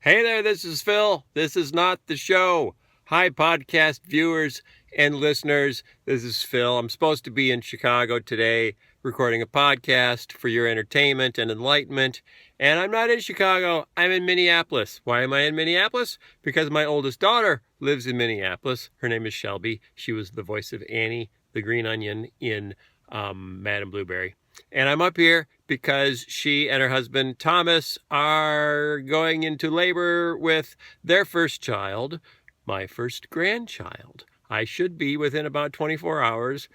Hey there, this is Phil. This is not the show. Hi, podcast viewers and listeners. This is Phil. I'm supposed to be in Chicago today recording a podcast for your entertainment and enlightenment. And I'm not in Chicago. I'm in Minneapolis. Why am I in Minneapolis? Because my oldest daughter lives in Minneapolis. Her name is Shelby. She was the voice of Annie, the green onion in Madame Blueberry. And I'm up here because she and her husband, Thomas, are going into labor with their first child, my first grandchild. I should be, within about 24 hours,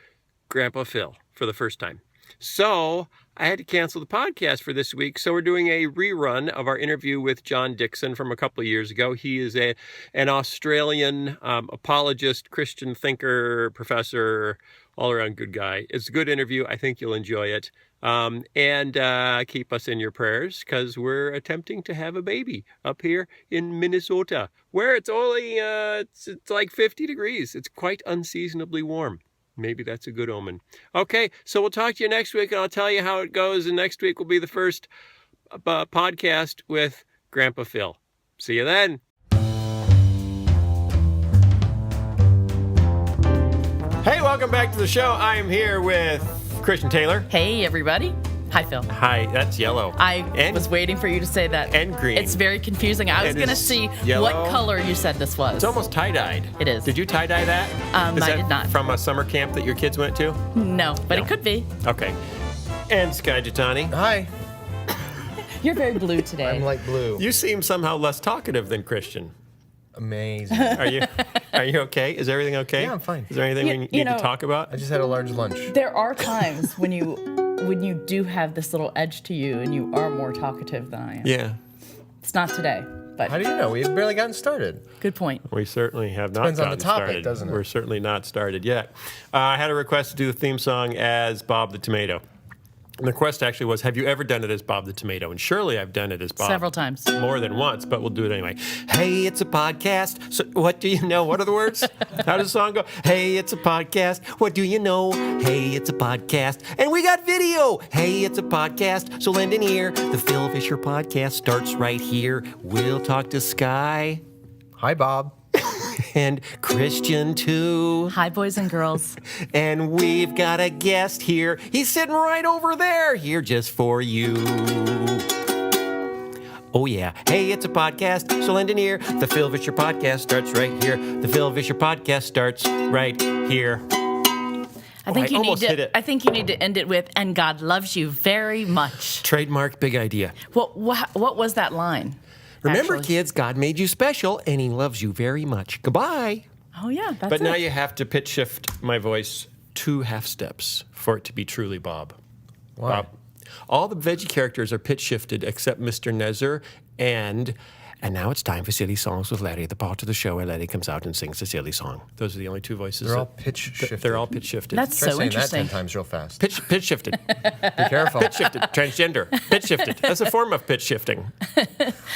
Grandpa Phil for the first time. So I had to cancel the podcast for this week. So we're doing a rerun of our interview with John Dickson from a couple of years ago. He is an Australian apologist, Christian thinker, professor, all-around good guy. It's a good interview. I think you'll enjoy it. And keep us in your prayers because we're attempting to have a baby up here in Minnesota, where it's only it's like 50 degrees. It's quite unseasonably warm. Maybe that's a good omen. Okay, so we'll talk to you next week, and I'll tell you how it goes. And next week will be the first podcast with Grandpa Phil. See you then. Hey, welcome back to the show. I am here with Christian Taylor. Hey, everybody. Hi, Phil. Hi, that's yellow. I was waiting for you to say that. And green. It's very confusing. I was going to see yellow. What color you said this was. It's almost tie-dyed. It is. Did you tie-dye that? I did not. From a summer camp that your kids went to? No, but it could be. Okay. And Sky Jitani. Hi. You're very blue today. I'm light blue. You seem somehow less talkative than Christian. Amazing. Are you okay? Is everything okay? Yeah, I'm fine. Is there anything we need to talk about? I just had a large lunch. There are times when you do have this little edge to you and you are more talkative than I am. Yeah. It's not today, but How do you know? We've barely gotten started. good point. We certainly have not Depends on gotten the topic, started. doesn't it? We're certainly not started yet. I had a request to do the theme song as Bob the Tomato. And the request actually was, have you ever done it as Bob the Tomato? And surely I've done it as Bob. Several times. More than once, but we'll do it anyway. Hey, it's a podcast. So what do you know? What are the words? How does the song go? Hey, it's a podcast. What do you know? Hey, it's a podcast. And we got video. Hey, it's a podcast. So lend an ear. The Phil Vischer podcast starts right here. We'll talk to Sky. Hi, Bob. And Christian, too. Hi, boys and girls. And we've got a guest here. He's sitting right over there, here just for you. Oh, yeah. Hey, it's a podcast, so lend an ear. The Phil Vischer podcast starts right here. The Phil Vischer podcast starts right here. I think you need to end it with, and God loves you very much. Trademark, big idea. What was that line? Remember, Actually. kids, God made you special, and he loves you very much. Goodbye. Oh, yeah, that's But it. now you have to pitch shift my voice 2 half steps for it to be truly Bob. Why? Bob. All the veggie characters are pitch shifted except Mr. Nezer and now it's time for Silly Songs with Larry, the part of the show where Larry comes out and sings a silly song. Those are the only 2 voices. They're all pitch shifted. They're all pitch shifted. That's Try so saying that interesting. 10 times real fast. Pitch shifted. Be careful. Pitch shifted. Transgender. Pitch shifted. That's a form of pitch shifting,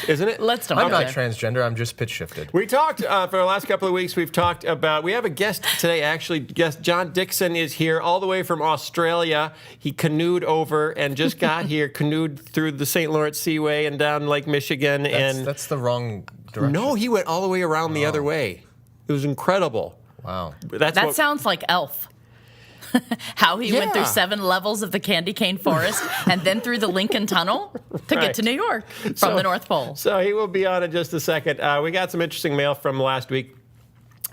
isn't it? Let's don't I'm go not there. transgender. I'm just pitch shifted. We talked for the last couple of weeks. We've talked about. We have a guest today. Actually, guest John Dickson is here, all the way from Australia. He canoed over and just got here. Canoed through the St. Lawrence Seaway and down Lake Michigan. That's the wrong direction. No, he went all the way around the other way. It was incredible. Wow. That sounds like Elf. How he went through Yeah. 7 levels of the candy cane forest and then through the Lincoln Tunnel to Right. get to New York from the North Pole. So he will be on in just a second. We got some interesting mail from last week.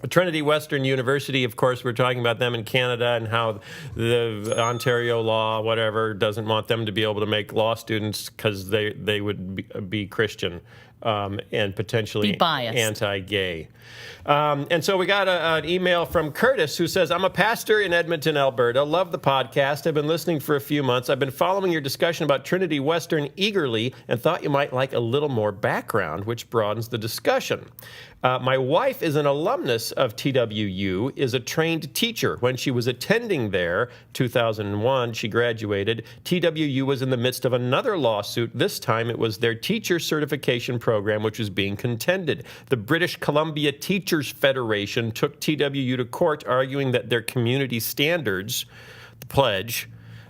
Trinity Western University, of course, we're talking about them in Canada and how the Ontario law, whatever, doesn't want them to be able to make law students because they would be Christian and potentially Be biased. anti-gay. And so we got an email from Curtis who says, I'm a pastor in Edmonton, Alberta. Love the podcast. I've been listening for a few months. I've been following your discussion about Trinity Western eagerly and thought you might like a little more background, which broadens the discussion. My wife is an alumnus of TWU, is a trained teacher. When she was attending there, 2001, she graduated. TWU was in the midst of another lawsuit. This time it was their teacher certification program, which was being contended. The British Columbia Teachers Federation took TWU to court, arguing that their community standards, the pledge,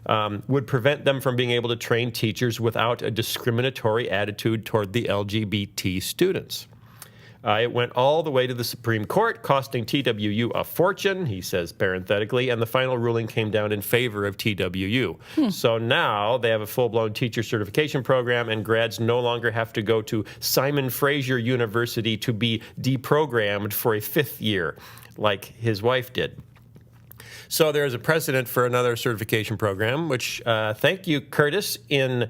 would prevent them from being able to train teachers without a discriminatory attitude toward the LGBT students. It went all the way to the Supreme Court, costing TWU a fortune, he says parenthetically, and the final ruling came down in favor of TWU. So now they have a full-blown teacher certification program, and grads no longer have to go to Simon Fraser University to be deprogrammed for a 5th year, like his wife did. So there is a precedent for another certification program, which, thank you, Curtis, in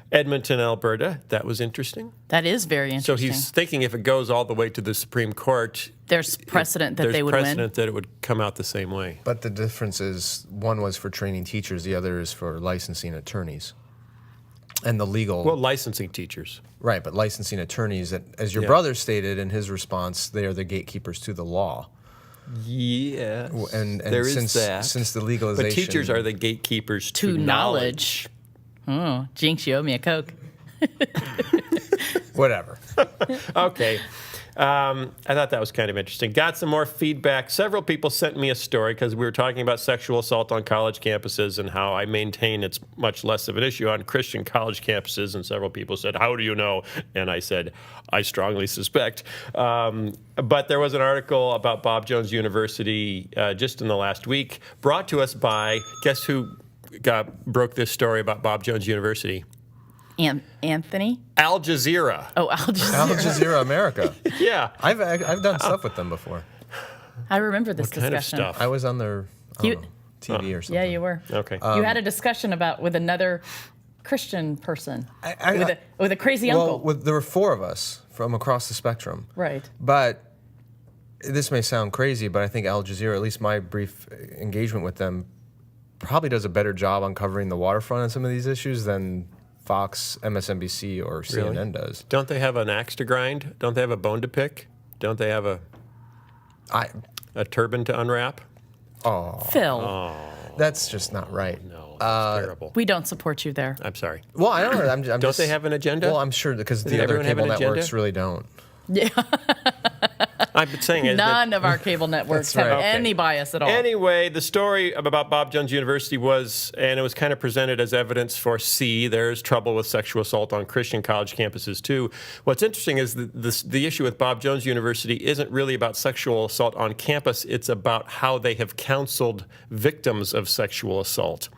Edmonton, Alberta. That was interesting. That is very interesting. So he's thinking if it goes all the way to the Supreme Court, there's precedent that they would There's win. precedent that it would come out the same way. But the difference is one was for training teachers, the other is for licensing attorneys. And the legal... Well, licensing teachers. Right, but licensing attorneys, that, as your brother stated in his response, they are the gatekeepers to the law. Yes, And there since, is that. Since the legalization... But teachers are the gatekeepers To knowledge. Oh, Jinx, you owe me a Coke. Whatever. Okay. I thought that was kind of interesting. Got some more feedback. Several people sent me a story because we were talking about sexual assault on college campuses and how I maintain it's much less of an issue on Christian college campuses. And several people said, how do you know? And I said, I strongly suspect. But there was an article about Bob Jones University just in the last week, brought to us by, guess who broke this story about Bob Jones University? Anthony? Al Jazeera. Oh, Al Jazeera. Al Jazeera America. Yeah. I've done stuff with them before. I remember this What kind discussion. of stuff? I was on their TV or something. Yeah, you were. Okay. You had a discussion with another Christian person I- with a crazy uncle. There were 4 of us from across the spectrum. Right. But this may sound crazy, but I think Al Jazeera, at least my brief engagement with them, probably does a better job on covering the waterfront on some of these issues than Fox, MSNBC, or CNN does. Don't they have an axe to grind? Don't they have a bone to pick? Don't they have a turban to unwrap? Phil, That's just not right. No, that's terrible. we don't support you there. I'm sorry. Well, I don't know. I'm Don't just, they have an agenda? Well, I'm sure because Doesn't the other everyone have cable an agenda? networks really don't. Yeah. I've been saying it. None of our cable networks have right. Okay. any bias at all. Anyway, the story about Bob Jones University was, and it was kind of presented as evidence for there's trouble with sexual assault on Christian college campuses too. What's interesting is the issue with Bob Jones University isn't really about sexual assault on campus. It's about how they have counseled victims of sexual assault.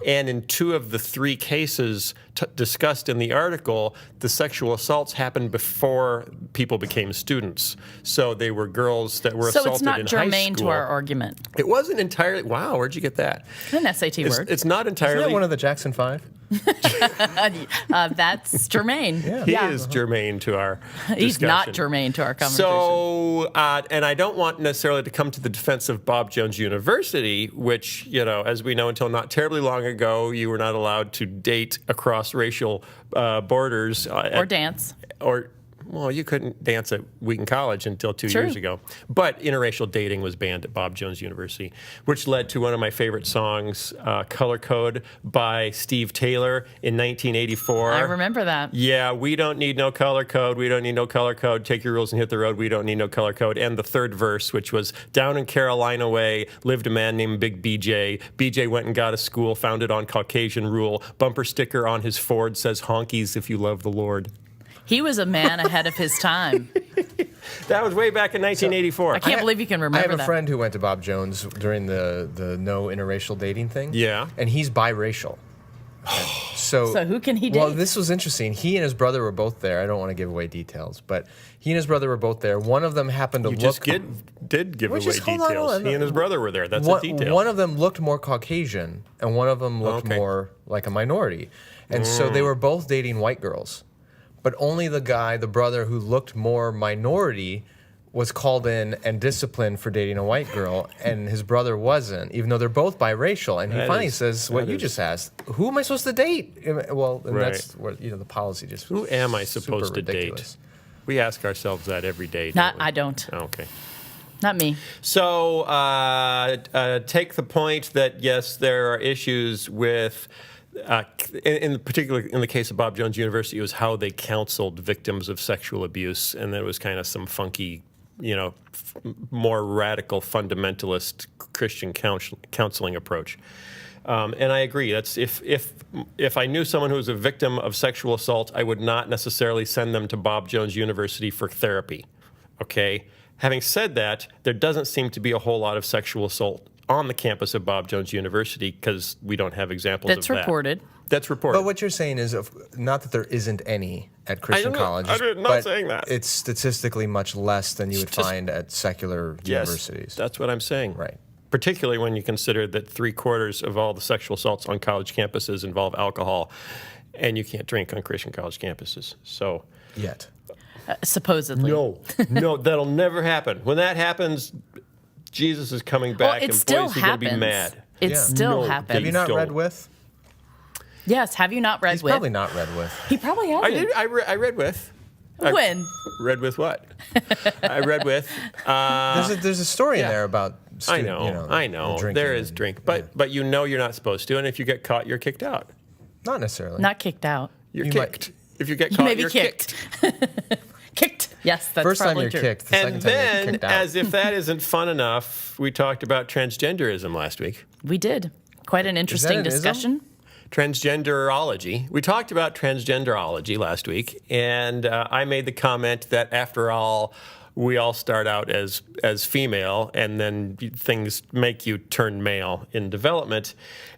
And in 2 of the 3 cases discussed in the article, the sexual assaults happened before people became students. So they were girls that were assaulted it's not in high school. germane to our argument. It wasn't entirely. Wow, where'd you get that? An SAT word. It's not entirely. Isn't that one of the Jackson 5? That's germane. He is germane to our He's not discussion. germane to our conversation. So, and I don't want necessarily to come to the defense of Bob Jones University, which, as we know, until not terribly long ago, you were not allowed to date across racial borders. or dance. Well, you couldn't dance at Wheaton College until 2 True. years ago. But interracial dating was banned at Bob Jones University, which led to one of my favorite songs, Color Code by Steve Taylor in 1984. I remember that. Yeah, we don't need no color code. We don't need no color code. Take your rules and hit the road. We don't need no color code. And the 3rd verse, which was down in Carolina way, lived a man named Big BJ. BJ went and got a school founded on Caucasian rule. Bumper sticker on his Ford says honkies if you love the Lord. He was a man ahead of his time. That was way back in 1984. I can't believe you can remember I have a that. friend who went to Bob Jones during the no interracial dating thing. Yeah. And he's biracial. So who can he date? Well, this was interesting. He and his brother were both there. I don't want to give away details, but he and his brother were both there. One of them happened to You look... just did give away details. He and his brother were there. That's a detail. One of them looked more Caucasian, and one of them looked more like a minority. And so they were both dating white girls. But only the brother who looked more minority was called in and disciplined for dating a white girl, and his brother wasn't, even though they're both biracial. And he finally says what you just asked: who am I supposed to date? Well, and that's where the policy just. Who am I supposed to ridiculous. date? We ask ourselves that every day. I don't. Okay. Not me. So take the point that yes, there are issues with. In particular, in the case of Bob Jones University, it was how they counseled victims of sexual abuse, and there was kind of some funky, more radical fundamentalist Christian counseling approach. And I agree. That's if I knew someone who was a victim of sexual assault, I would not necessarily send them to Bob Jones University for therapy. Okay? Having said that, there doesn't seem to be a whole lot of sexual assault on the campus of Bob Jones University because we don't have examples of that. That's reported. That's reported. But what you're saying is, not that there isn't any at Christian colleges, I'm not but saying that. It's statistically much less than you would find at secular universities. That's what I'm saying. Right. Particularly when you consider that 3/4 of all the sexual assaults on college campuses involve alcohol, and you can't drink on Christian college campuses. So Yet. Supposedly. No, that'll never happen. When that happens, Jesus is coming back, Well, it and still boys are going to be happens. mad. It Yeah. still No, happens. Have you not don't. read with? Yes. Have you not read He's with? probably not read with. He probably hasn't. I did. I read with. When? Read with what? I read with. There's a story in there about. I know. Drinking There is and- drink, but you know you're not supposed to, and if you get caught, you're kicked out. Not necessarily. Not kicked out. You're You kicked. If you get You caught, may be you're kicked. Kicked. Yes, that's First time probably you're true. kicked. The second And time you're then, kicked out. as if that isn't fun enough, we talked about transgenderism last week. We did. Quite an interesting an ism? discussion. Transgenderology. We talked about transgenderology last week, and I made the comment that after all, we all start out as female, and then things make you turn male in development.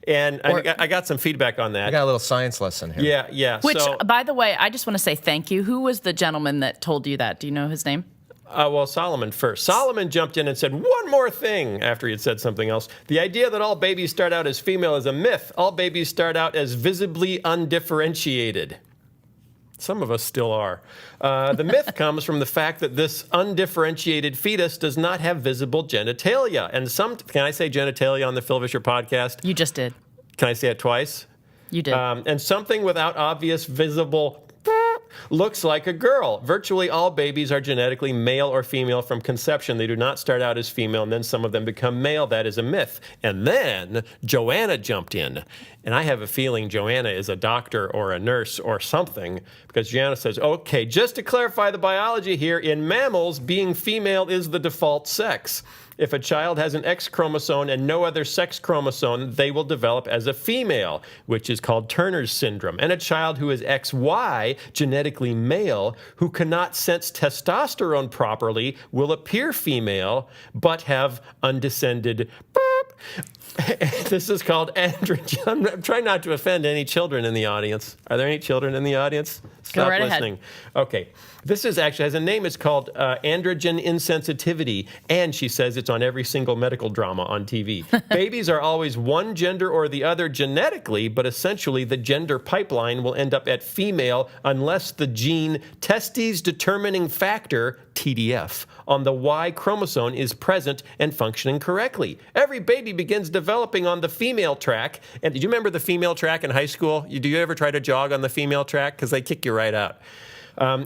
And I got some feedback on that. I got a little science lesson here. Yeah. Which, so, by the way, I just want to say thank you. Who was the gentleman that told you that? Do you know his name? well, Solomon first. Solomon jumped in and said one more thing after he had said something else. The idea that all babies start out as female is a myth. All babies start out as visibly undifferentiated. Some of us still are. The myth comes from the fact that this undifferentiated fetus does not have visible genitalia. And can I say genitalia on the Phil Vischer podcast? You just did. Can I say it twice? You did. And something without obvious visible looks like a girl. Virtually all babies are genetically male or female from conception. They do not start out as female, and then some of them become male. That is a myth. And then Joanna jumped in. And I have a feeling Joanna is a doctor or a nurse or something, because Joanna says, okay, just to clarify the biology here, in mammals, being female is the default sex. If a child has an X chromosome and no other sex chromosome, they will develop as a female, which is called Turner's syndrome. And a child who is XY, genetically male, who cannot sense testosterone properly, will appear female, but have undescended This is called androgen. I'm trying not to offend any children in the audience. Are there any children in the audience? Stop right listening. ahead. Okay. This is actually has a name. It's called androgen insensitivity. And she says it's on every single medical drama on TV. Babies are always one gender or the other genetically, but essentially the gender pipeline will end up at female unless the gene testes determining factor, TDF, on the Y chromosome is present and functioning correctly. Every baby begins developing on the female track. And did you remember the female track in high school? Do you ever try to jog on the female track? Because they kick you right out.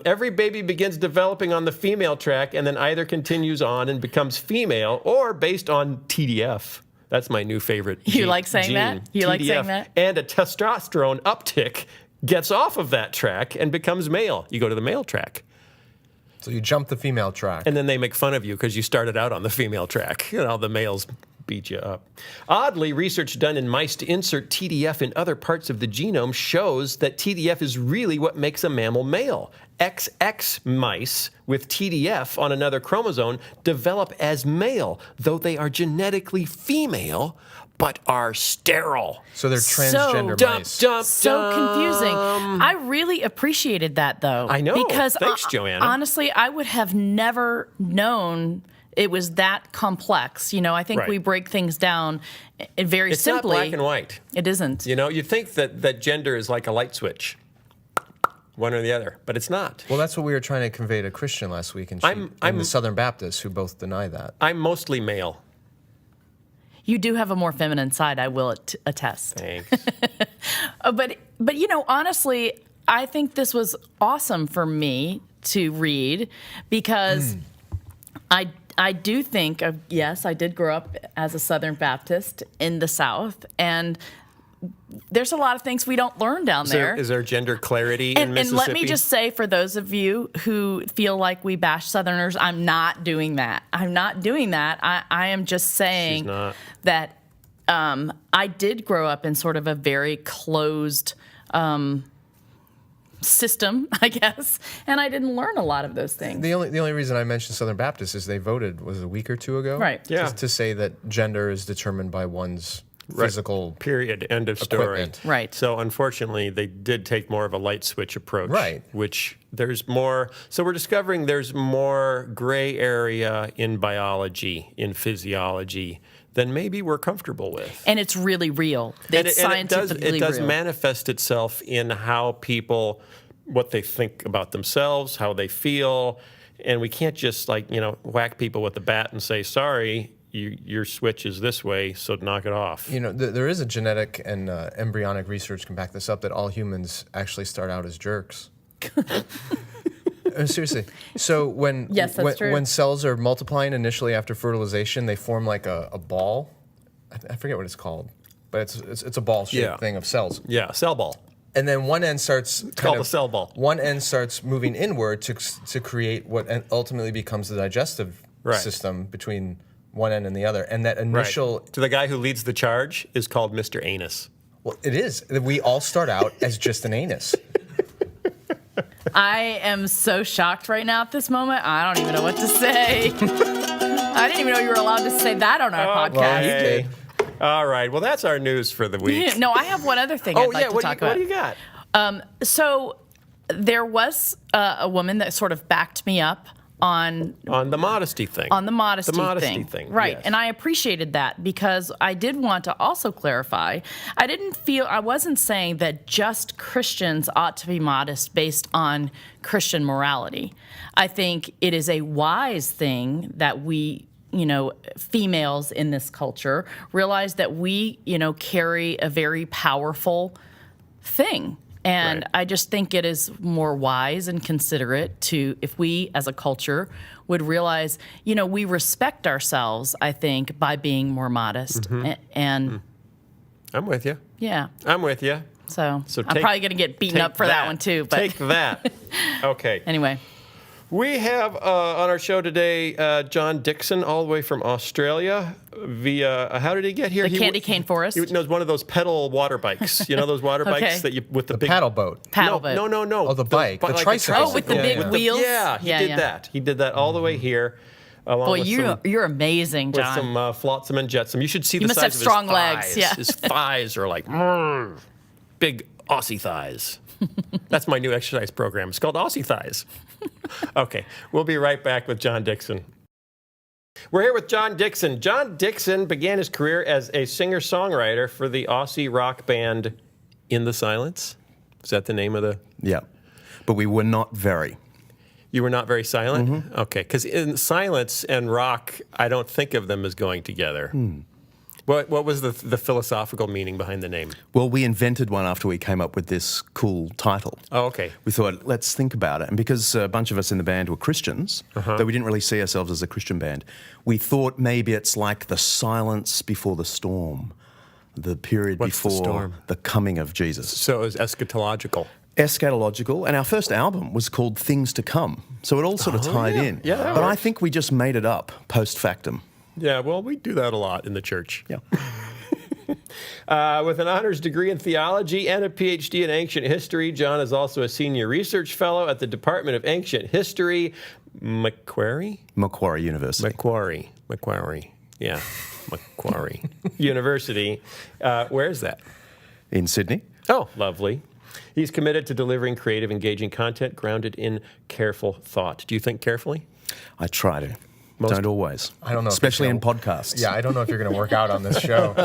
Every baby begins developing on the female track and then either continues on and becomes female or based on TDF. That's my new favorite You gene, like saying that? You TDF, like saying that? And a testosterone uptick gets off of that track and becomes male. You go to the male track. So you jump the female track. And then they make fun of you because you started out on the female track. You know, the males beat you up. Oddly, research done in mice to insert TDF in other parts of the genome shows that TDF is really what makes a mammal male. XX mice with TDF on another chromosome develop as male, though they are genetically female, but are sterile. So they're transgender Dump, mice. dump, So dump. confusing. I really appreciated that, though. I know. Because Thanks, Joanna. honestly, I would have never known it was that complex. You know, I think Right. we break things down very It's simply. not black and white. It isn't. You know, you'd think that gender is like a light switch, one or the other, but it's not. Well, that's what we were trying to convey to Christian last week, and the Southern Baptists, who both deny that. I'm mostly male. You do have a more feminine side, I will attest. Thanks. But you know, honestly, I think this was awesome for me to read because I do think of, yes, I did grow up as a Southern Baptist in the South, and there's a lot of things we don't learn down there. Is there gender clarity in And Mississippi? let me just say, for those of you who feel like we bash Southerners, I'm not doing that. I'm not doing that. I am just saying She's not. that I did grow up in sort of a very closed system, I guess, and I didn't learn a lot of those things. The only reason I mentioned Southern Baptists is they voted, was it a week or two ago? Right. Yeah. To say that gender is determined by one's physical period, end of story. equipment. Right. So unfortunately, they did take more of a light switch approach. Right. Which there's more. So we're discovering there's more gray area in biology, in physiology, than maybe we're comfortable with. And it's really real. It's scientifically it does real. manifest itself in how people, what they think about themselves, how they feel, and we can't just whack people with a bat and say, sorry, your switch is this way, so knock it off. There is a genetic and embryonic research can back this up that all humans actually start out as jerks. Seriously. So when true. when cells are multiplying initially after fertilization, they form like a ball. I forget what it's called, but it's a ball-shaped thing of cells. Yeah, cell ball. And then one end starts called a cell ball. One end starts moving inward to create what ultimately becomes the digestive system between one end and the other. And that initial To the guy who leads the charge is called Mr. Anus. Well, it is. We all start out as just an anus. I am so shocked right now at this moment. I don't even know what to say. I didn't even know you were allowed to say that on our podcast. Well, you did. All right. Well, that's our news for the week. No, I have one other thing I'd like to talk about. What do you got? So there was a woman that sort of backed me up on the modesty thing. On the modesty thing. Right. Yes. And I appreciated that because I did want to also clarify. I wasn't saying that just Christians ought to be modest based on Christian morality. I think it is a wise thing that we, females in this culture realize that we, carry a very powerful thing. And I just think it is more wise and considerate if we as a culture would realize, we respect ourselves, I think, by being more modest. And I'm with you. Yeah. I'm with you. So I'm take- probably going to get beaten up for that one too. But Take that. Okay. anyway, We have on our show today John Dickson, all the way from Australia, via how did he get here? the candy cane forest. He knows one of those pedal water bikes. You know those water Okay. bikes that you with the big Paddle boat. Paddle boat. No. Oh, the bike, the like tricycle. Oh, with the Yeah, big yeah. wheels. Yeah, he did that. He did that all the way here. Along Boy, with you're amazing, with John. some flotsam and jetsam. You should see the must size have of strong his legs, thighs. yeah. His thighs are like big Aussie thighs. That's my new exercise program. It's called Aussie Thighs. Okay, we'll be right back with John Dickson. We're here with John Dickson. John Dickson began his career as a singer-songwriter for the Aussie rock band In the Silence. Is that the name of the... Yeah, but we were not very. You were not very silent? Okay, because in silence and rock, I don't think of them as going together. What was the philosophical meaning behind the name? Well, we invented one after we came up with this cool title. Oh, okay. We thought, let's think about it. And because a bunch of us in the band were Christians, though we didn't really see ourselves as a Christian band, we thought maybe it's like the silence before the storm, the period What's the before storm? the coming of Jesus. So it was eschatological. Eschatological, and our first album was called Things to Come. So it all sort of tied in. Yeah, that but I works. think we just made it up post factum. Yeah, well, we do that a lot in the church. Yeah. With an honors degree in theology and a PhD in ancient history, John is also a senior research fellow at the Department of Ancient History, Macquarie University. Where is that? In Sydney. Oh, lovely. He's committed to delivering creative, engaging content grounded in careful thought. Do you think carefully? I try to. Don't always. I don't know if Especially it's in podcasts. Yeah, I don't know if you're going to work out on this show.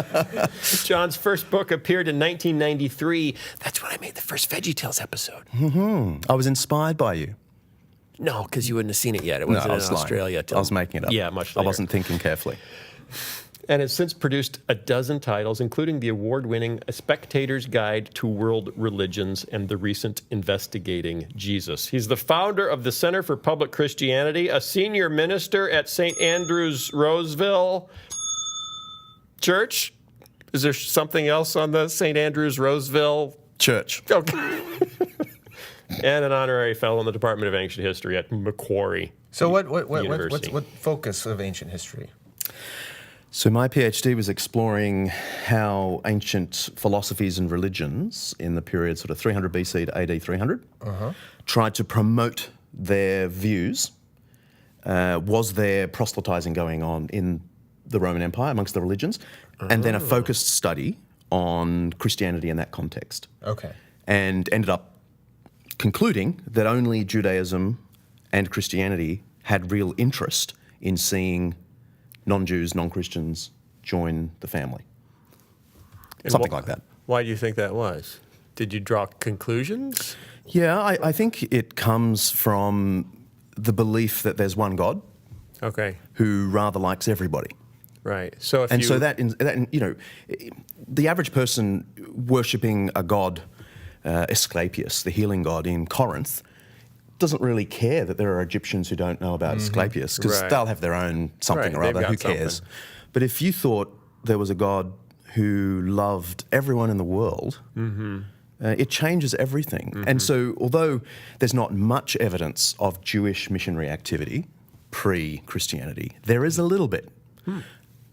John's first book appeared in 1993. That's when I made the first VeggieTales episode. I was inspired by you. No, because you wouldn't have seen it yet. It No, wasn't I was in lying. Australia. I was making it up. Yeah, much I later. wasn't thinking carefully. And has since produced a dozen titles, including the award-winning A Spectator's Guide to World Religions and the recent Investigating Jesus. He's the founder of the Center for Public Christianity, a senior minister at St. Andrew's Roseville Church. Is there something else on the St. Andrew's Roseville? Church. Okay. And an honorary fellow in the Department of Ancient History at Macquarie. So what's University. what focus of ancient history? So my PhD was exploring how ancient philosophies and religions in the period sort of 300 BC to AD 300 tried to promote their views. Was there proselytizing going on in the Roman Empire amongst the religions? And then a focused study on Christianity in that context. Okay. And ended up concluding that only Judaism and Christianity had real interest in seeing non-Jews, non-Christians join the family. And Something like that. Why do you think that was? Did you draw conclusions? Yeah, I think it comes from the belief that there's one God Okay, who rather likes everybody. right. So if And you, so that, you know, the average person worshipping a god, Asclepius, the healing god in Corinth, doesn't really care that there are Egyptians who don't know about Asclepius, because Right. they'll have their own something Right, or they've other. got Who cares? something. But if you thought there was a god who loved everyone in the world, it changes everything. And so, although there's not much evidence of Jewish missionary activity pre-Christianity, there is a little bit.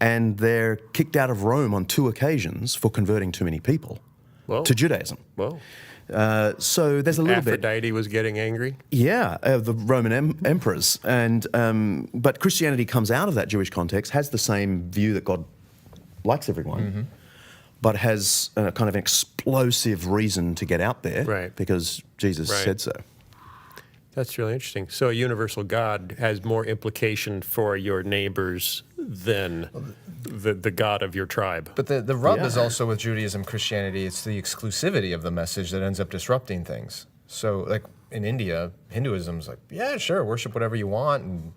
And they're kicked out of Rome on 2 occasions for converting too many people Whoa. to Judaism. Whoa. So there's a little bit. Aphrodite was getting angry? Yeah, the Roman emperors. And but Christianity comes out of that Jewish context, has the same view that God likes everyone, but has a kind of explosive reason to get out there, Right. because Jesus Right. said so. That's really interesting. So a universal God has more implication for your neighbors than the God of your tribe. But the rub Yeah. is also with Judaism, Christianity, it's the exclusivity of the message that ends up disrupting things. So, like in India, Hinduism's like, yeah, sure, worship whatever you want, and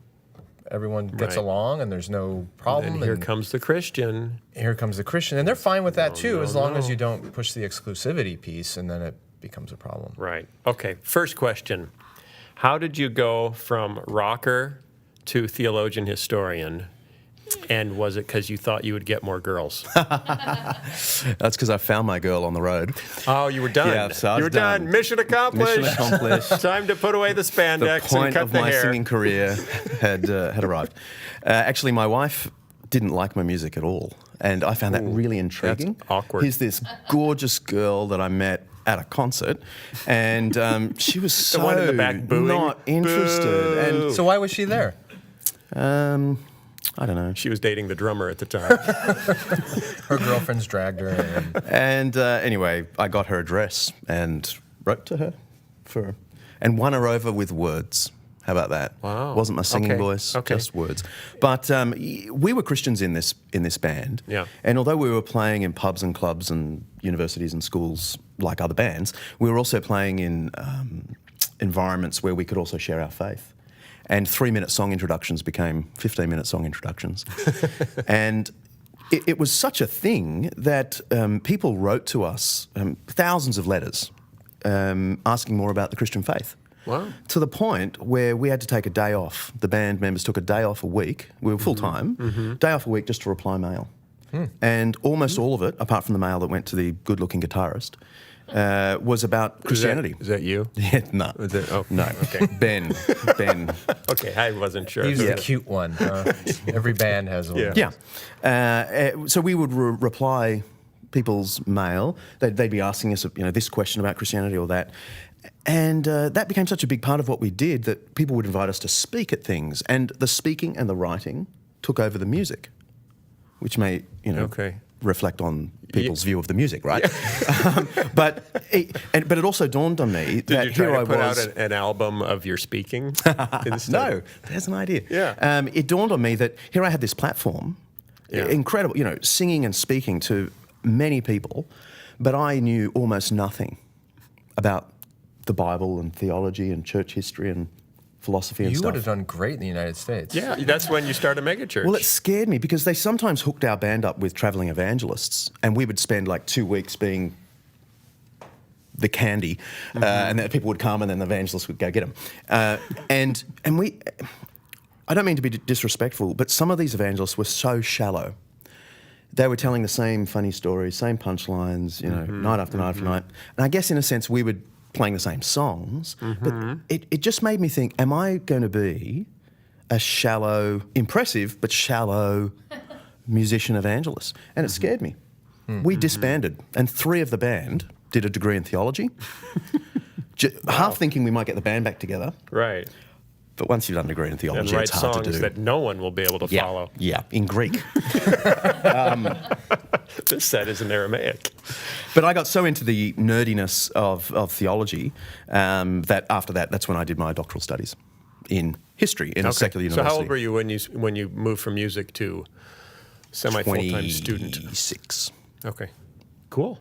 everyone gets Right. along, and there's no problem. And here and comes the Christian. here comes the Christian, and they're fine with that too, no, as long as no. you don't push the exclusivity piece, and then it becomes a problem. Right. Okay. First question. How did you go from rocker to theologian historian? And was it because you thought you would get more girls? That's because I found my girl on the road. Oh, you were done. Yeah, so I you was were done. done. Mission accomplished. Mission accomplished. Time to put away the The spandex and point cut of the my hair. singing career had arrived. Actually, my wife didn't like my music at all, and I found that really intriguing. awkward. Here's this gorgeous girl that I met at a concert, and she was so one in the back booing. not interested. So why was she there? And I don't know. She was dating the drummer at the time. Her girlfriends dragged her, and And anyway, I got her address and wrote to her and won her over with words. How about that? Wow. Wasn't my singing Okay. voice, Okay. just words. But we were Christians in this band. Yeah. And although we were playing in pubs and clubs and universities and schools like other bands, we were also playing in environments where we could also share our faith. And 3-minute song introductions became 15-minute song introductions. And it was such a thing that people wrote to us thousands of letters asking more about the Christian faith. Wow. To the point where we had to take a day off. The band members took a day off a week. We were full-time. Day off a week just to reply mail. And almost all of it, apart from the mail that went to the good-looking guitarist, was about Christianity. Is that you? Yeah, no. Is it- oh, No. okay. Ben. Okay, I wasn't sure. he was Yeah. the cute one. Every band has one. Yeah. Yeah. So we would reply people's mail. They'd be asking us, this question about Christianity or that. And that became such a big part of what we did that people would invite us to speak at things. And the speaking and the writing took over the music, which may, Okay. reflect on people's view of the music, right? But it also dawned on me Did that you try here to I put was. out an album of your speaking? instead? No, there's an idea. Yeah. It dawned on me that here I had this platform, Yeah. incredible, singing and speaking to many people, but I knew almost nothing about the Bible and theology and church history and philosophy and You stuff. would have done great in the United States. Yeah, that's when you start a megachurch. Well, it scared me because they sometimes hooked our band up with traveling evangelists, and we would spend like 2 weeks being the candy, and then people would come, and then the evangelists would go get them. And we, I don't mean to be disrespectful, but some of these evangelists were so shallow. They were telling the same funny stories, same punchlines, night after night after night. And I guess in a sense we were playing the same songs, but it just made me think, am I going to be a shallow, impressive, but shallow musician evangelist. And it scared me. We disbanded, and 3 of the band did a degree in theology, half thinking we might get the band back together. Right. But once you've done a degree in theology, And write it's hard to do. songs that no one will be able to follow. Yeah, in Greek. This set is in Aramaic. But I got so into the nerdiness of theology that after that, that's when I did my doctoral studies in history in a secular university. So how old were you when you moved from music to semi-full-time student? 26. Okay. Cool.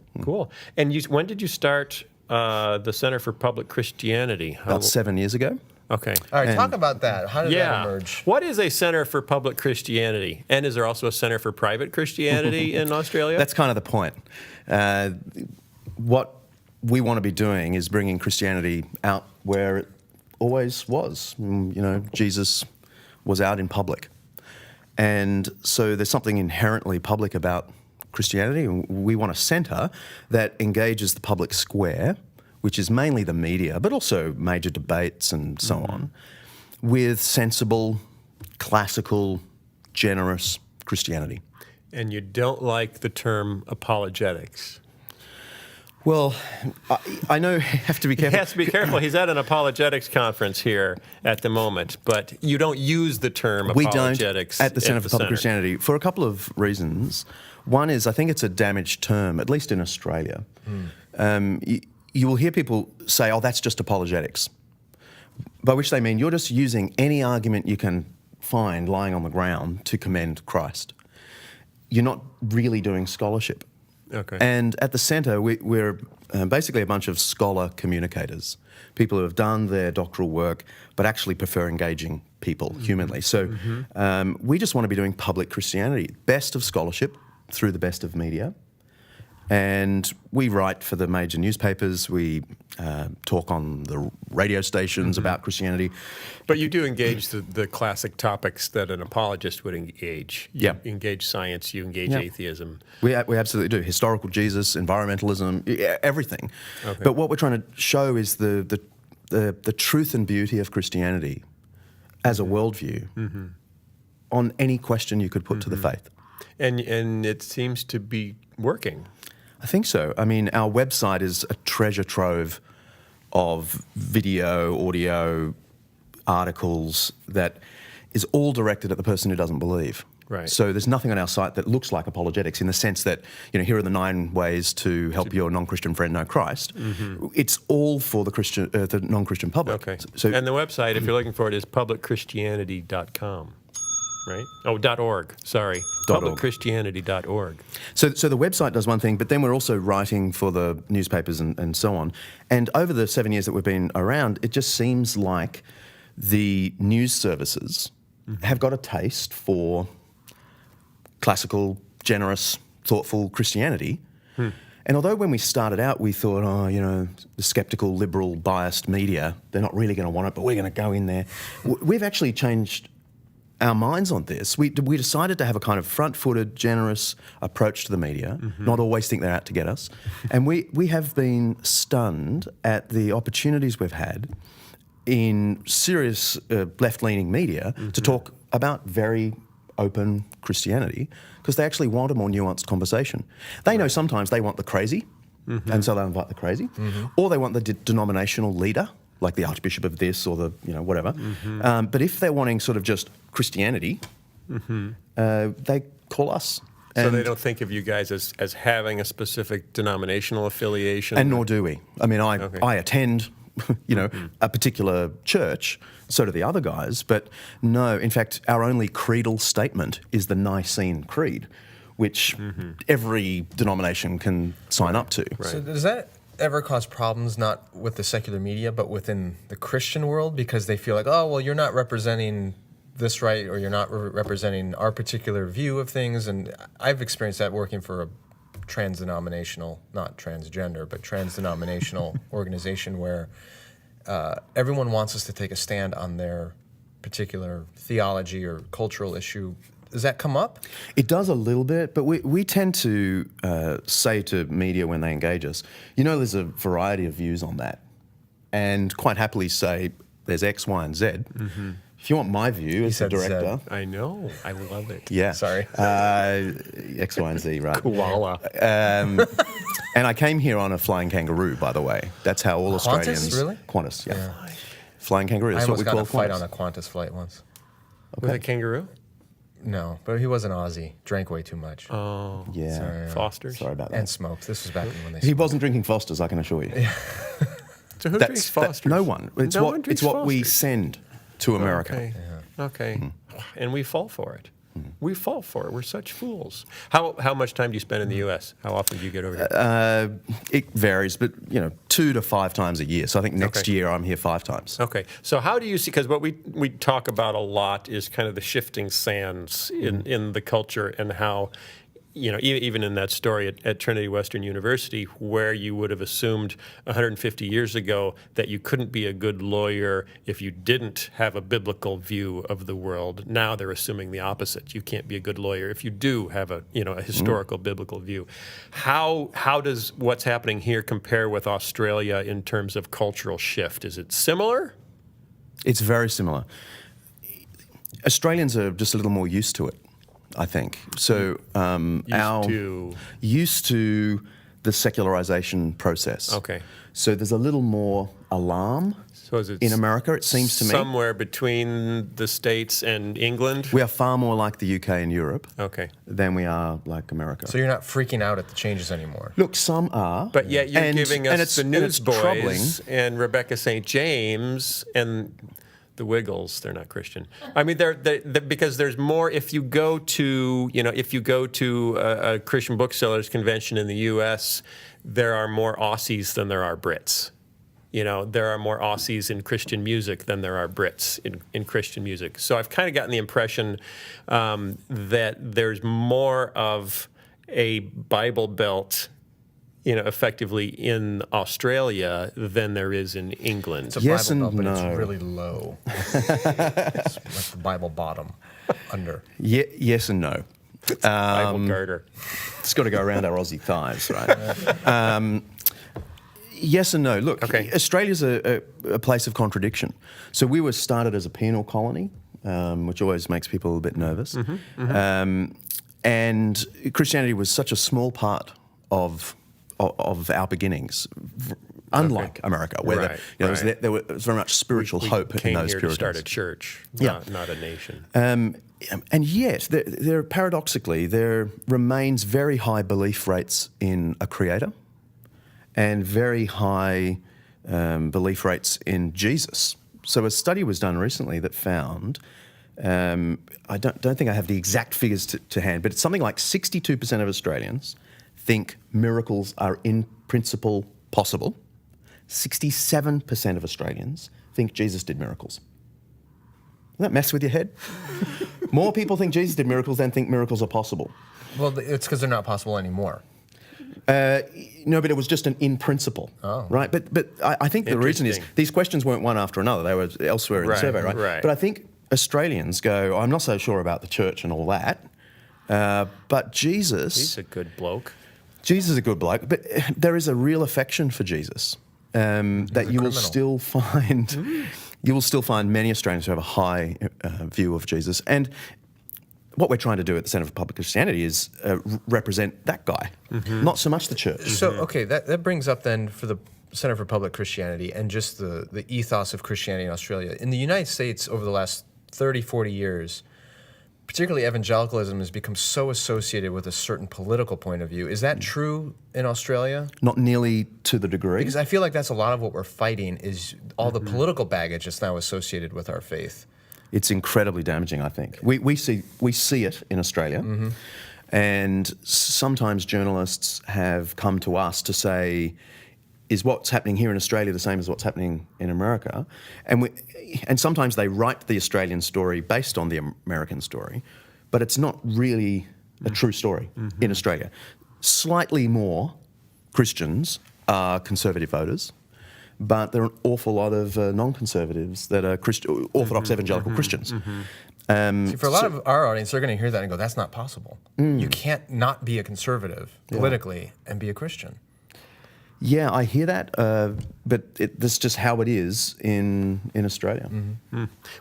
And when did you start the Center for Public Christianity? About 7 years ago. Okay. All right, talk about that. How did that emerge? What is a Center for Public Christianity? And is there also a Center for Private Christianity in Australia? That's kind of the point. What we want to be doing is bringing Christianity out where it always was. Jesus was out in public. And so there's something inherently public about Christianity. We want a centre that engages the public square, which is mainly the media, but also major debates and so on, with sensible, classical, generous Christianity. And you don't like the term apologetics. Well, I know you have to be careful. He has to be careful. He's at an apologetics conference here at the moment, but you don't use the term apologetics. We don't at the Centre for Public Christianity for a couple of reasons. One is I think it's a damaged term, at least in Australia. You will hear people say, oh, that's just apologetics, by which they mean you're just using any argument you can find lying on the ground to commend Christ. You're not really doing scholarship. Okay. And at the centre, we're basically a bunch of scholar communicators, people who have done their doctoral work but actually prefer engaging people humanly. So we just want to be doing public Christianity, best of scholarship through the best of media. And we write for the major newspapers, we talk on the radio stations about Christianity. But you do engage the classic topics that an apologist would engage. You engage science, you engage atheism. We absolutely do. Historical Jesus, environmentalism, everything. Okay. But what we're trying to show is the truth and beauty of Christianity as a worldview on any question you could put to the faith. And it seems to be working. I think so. I mean, our website is a treasure trove of video, audio, articles that is all directed at the person who doesn't believe. Right. So there's nothing on our site that looks like apologetics in the sense that, here are the 9 ways to help your non-Christian friend know Christ. It's all for the non-Christian public. Okay. So, and the website, if you're looking for it, is publicchristianity.com. Right? Oh, .org. Sorry. Publicchristianity.org. So the website does one thing, but then we're also writing for the newspapers and so on. And over the 7 years that we've been around, it just seems like the news services have got a taste for classical, generous, thoughtful Christianity. And although when we started out, we thought, the sceptical, liberal, biased media, they're not really going to want it, but we're going to go in there. We've actually changed our minds on this. We decided to have a kind of front-footed, generous approach to the media, not always think they're out to get us. And we have been stunned at the opportunities we've had in serious left-leaning media to talk about very open Christianity because they actually want a more nuanced conversation. They know sometimes they want the crazy, and so they'll invite the crazy, or they want the denominational leader, like the Archbishop of this or the, whatever. But if they're wanting sort of just Christianity, they call us. So they don't think of you guys as having a specific denominational affiliation? And nor do we. I mean, I attend, a particular church, so do the other guys, but no, in fact, our only creedal statement is the Nicene Creed, which every denomination can sign up to. Right. So does that ever cause problems, not with the secular media, but within the Christian world? Because they feel like, oh, well, you're not representing this right, or you're not representing our particular view of things. And I've experienced that working for a trans-denominational, not transgender, but trans-denominational organization where everyone wants us to take a stand on their particular theology or cultural issue. Does that come up? It does a little bit, but we tend to say to media when they engage us, there's a variety of views on that, and quite happily say there's X, Y, and Z. If you want my view as the said director, I know. I love it. yeah. Sorry. X, Y, and Z, right? Koala. And I came here on a flying kangaroo, by the way. That's how all Australians. Really? Qantas, yeah. Flying kangaroo. I That's what we almost got in call a fight Qantas. on a Qantas flight once. With a kangaroo? No, but he was an Aussie. Drank way too much. Oh. Yeah. Sorry. Fosters. Sorry about that. And smoked. This was back when they He smoked. wasn't drinking Fosters, I can assure you. So who drinks Fosters? No one. It's No what one drinks it's what we Fosters. send to America. Okay. Okay. Mm-hmm. And we fall for it. We fall for it. We're such fools. How much time do you spend in the U.S.? How often do you get over here? It varies, but 2 to 5 times a year. So I think next Okay. year I'm here 5 times. Okay. So how do you see, because what we talk about a lot is kind of the shifting sands in the culture and how, even in that story at Trinity Western University, where you would have assumed 150 years ago that you couldn't be a good lawyer if you didn't have a biblical view of the world. Now they're assuming the opposite. You can't be a good lawyer if you do have a historical biblical view. How does what's happening here compare with Australia in terms of cultural shift? Is it similar? It's very similar. Australians are just a little more used to it, I think. So used to the secularization process. Okay. So there's a little more alarm So is it in America, it seems to me. somewhere between the States and England? We are far more like the UK and Europe Okay. than we are like America. So you're not freaking out at the changes anymore. Look, some are. But yet you're And- giving and us it's- the and it's Newsboys troubling. and Rebecca St. James and the Wiggles. They're not Christian. I mean, they're because there's more. If you go to a Christian booksellers convention in the U.S., there are more Aussies than there are Brits. There are more Aussies in Christian music than there are Brits in Christian music. So I've kind of gotten the impression that there's more of a Bible Belt, effectively in Australia than there is in England. It's a Yes Bible and Belt, but no. it's really low. It's like the Bible bottom, under. Yes and no. Bible Garter. It's got to go around our Aussie thighs, right? Yes and no. Look, Okay. Australia's a place of contradiction. So we were started as a penal colony, which always makes people a bit nervous. And Christianity was such a small part of our beginnings, unlike America, where Right, there was very much spiritual hope in Came those here Puritans. to start a church, Yeah. not a nation. And yet, there paradoxically, there remains very high belief rates in a creator and very high belief rates in Jesus. So a study was done recently that found, I don't think I have the exact figures to hand, but it's something like 62% of Australians think miracles are in principle possible. 67% of Australians think Jesus did miracles. Doesn't that mess with your head? More people think Jesus did miracles than think miracles are possible. Well, it's because they're not possible anymore. No, but it was just an in principle, right? But I think the reason is Interesting. these questions weren't one after another. They were elsewhere in the Right, survey, right? right. But I think Australians go, I'm not so sure about the church and all that, but Jesus... He's a good bloke. Jesus is a good bloke, but there is a real affection for Jesus that you will still find. You will still find many Australians who have a high view of Jesus, and what we're trying to do at the Centre for Public Christianity is represent that guy, not so much the church. So, okay, that brings up then for the Center for Public Christianity and just the ethos of Christianity in Australia. In the United States over the last 30, 40 years, particularly evangelicalism has become so associated with a certain political point of view. Is that true in Australia? Not nearly to the degree. Because I feel like that's a lot of what we're fighting is all the political baggage that's now associated with our faith. It's incredibly damaging, I think. We see it in Australia, and sometimes journalists have come to us to say, is what's happening here in Australia the same as what's happening in America? And sometimes they write the Australian story based on the American story, but it's not really a true story in Australia. Slightly more Christians are conservative voters, but there are an awful lot of non-conservatives that are Orthodox evangelical Christians. See, for a lot of our audience, they're going to hear that and go, that's not possible. You can't not be a conservative politically and be a Christian. Yeah, I hear that, but that's just how it is in Australia.